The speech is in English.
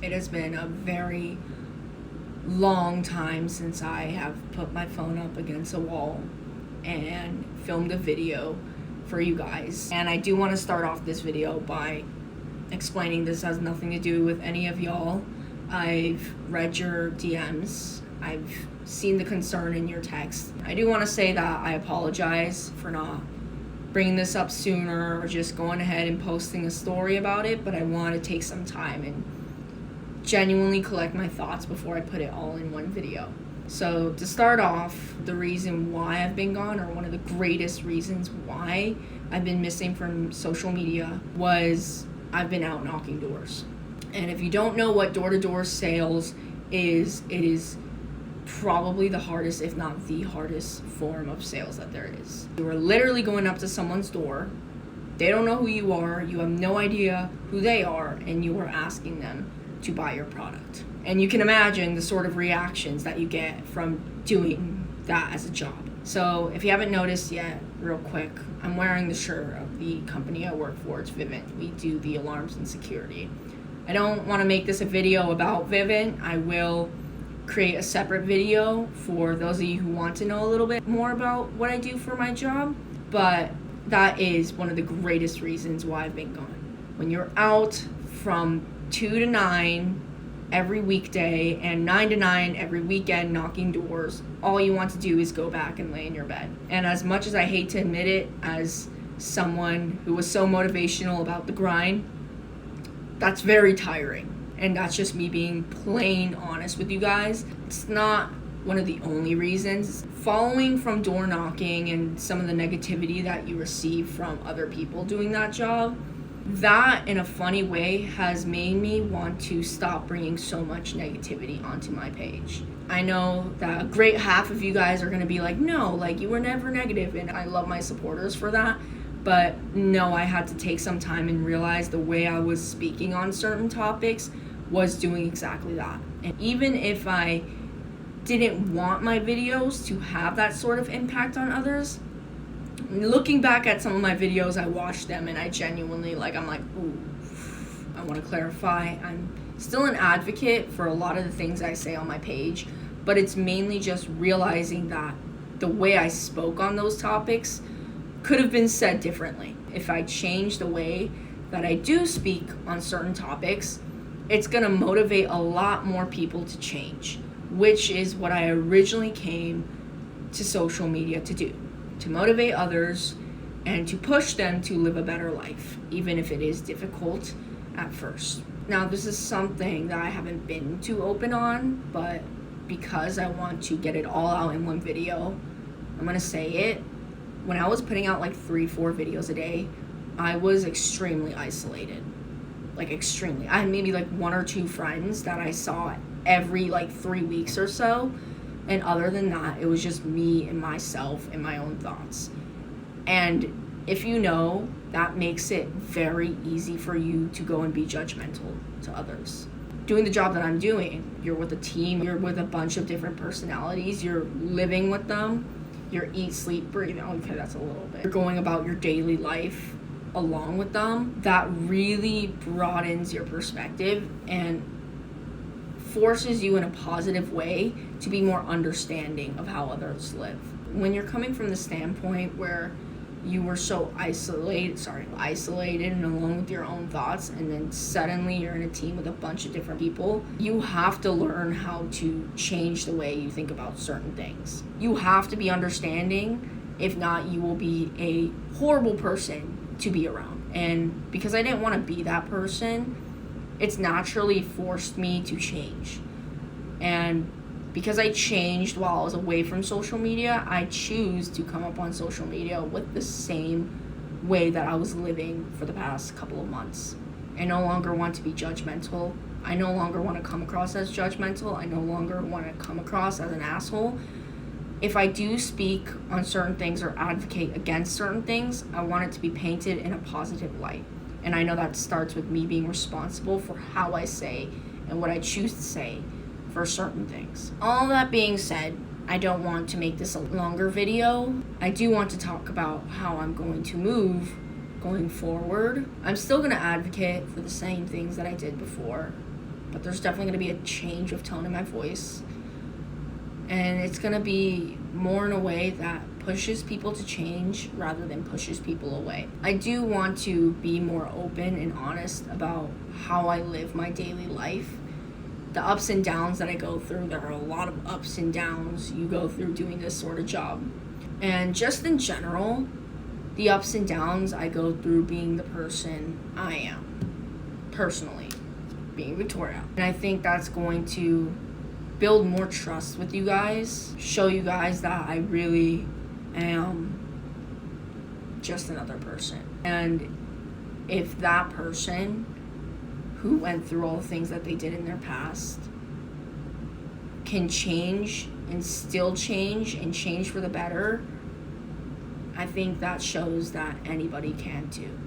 It has been a very long time since I have put my phone up against a wall and filmed a video for you guys. And I do want to start off this video by explaining this has nothing to do with any of y'all. I've read your DMs. I've seen the concern in your text. I do want to say that I apologize for not bringing this up sooner or just going ahead and posting a story about it, but I want to take some time and genuinely collect my thoughts before I put it all in one video. So to start off, the reason why I've been gone, or one of the greatest reasons why I've been missing from social media, was I've been out knocking doors. And if you don't know what door-to-door sales is, it is probably the hardest, if not the hardest form of sales that there is. You are literally going up to someone's door. They don't know who you are. You have no idea who they are, and you are asking them to buy your product. And you can imagine the sort of reactions that you get from doing that as a job. So if you haven't noticed yet, real quick, I'm wearing the shirt of the company I work for. It's Vivint. We do the alarms and security. I don't want to make this a video about Vivint. I will create a separate video for those of you who want to know a little bit more about what I do for my job. But that is one of the greatest reasons why I've been gone. When you're out from 2 to 9 every weekday and 9 to 9 every weekend knocking doors, all you want to do is go back and lay in your bed. And as much as I hate to admit it, as someone who was so motivational about the grind, that's very tiring. And that's just me being plain honest with you guys. It's not one of the only reasons. Following from door knocking and some of the negativity that you receive from other people doing that job, that in a funny way has made me want to stop bringing so much negativity onto my page. I know that a great half of you guys are going to be like, no, like you were never negative, and I love my supporters for that. But no, I had to take some time and realize the way I was speaking on certain topics was doing exactly that. And even if I didn't want my videos to have that sort of impact on others, looking back at some of my videos, I watched them and I genuinely, I'm like, ooh, I want to clarify. I'm still an advocate for a lot of the things I say on my page, but it's mainly just realizing that the way I spoke on those topics could have been said differently. If I change the way that I do speak on certain topics, it's going to motivate a lot more people to change, which is what I originally came to social media to do, to motivate others and to push them to live a better life, even if it is difficult at first. Now, this is something that I haven't been too open on, but because I want to get it all out in one video, I'm going to say it. When I was putting out 3-4 videos a day, I was extremely isolated. Extremely. I had maybe 1 or 2 friends that I saw every 3 weeks or so. And other than that, it was just me and myself and my own thoughts. And if you know, that makes it very easy for you to go and be judgmental to others. Doing the job that I'm doing, you're with a team, you're with a bunch of different personalities, you're living with them, you're eat, sleep, breathe. Okay, that's a little bit. You're going about your daily life along with them. That really broadens your perspective and forces you in a positive way to be more understanding of how others live. When you're coming from the standpoint where you were so isolated and alone with your own thoughts, and then suddenly you're in a team with a bunch of different people, you have to learn how to change the way you think about certain things. You have to be understanding. If not, you will be a horrible person to be around. And because I didn't want to be that person, it's naturally forced me to change. And because I changed while I was away from social media, I choose to come up on social media with the same way that I was living for the past couple of months. I no longer want to be judgmental. I no longer want to come across as judgmental. I no longer want to come across as an asshole. If I do speak on certain things or advocate against certain things, I want it to be painted in a positive light. And I know that starts with me being responsible for how I say and what I choose to say for certain things. All that being said, I don't want to make this a longer video. I do want to talk about how I'm going to move going forward. I'm still going to advocate for the same things that I did before. but there's definitely going to be a change of tone in my voice. And it's going to be more in a way that pushes people to change rather than pushes people away. I do want to be more open and honest about how I live my daily life. The ups and downs that I go through, there are a lot of ups and downs you go through doing this sort of job. And just in general, the ups and downs I go through being the person I am, personally, being Victoria. And I think that's going to build more trust with you guys, show you guys that I really am just another person. And if that person who went through all the things that they did in their past can change and still change and change for the better, I think that shows that anybody can too.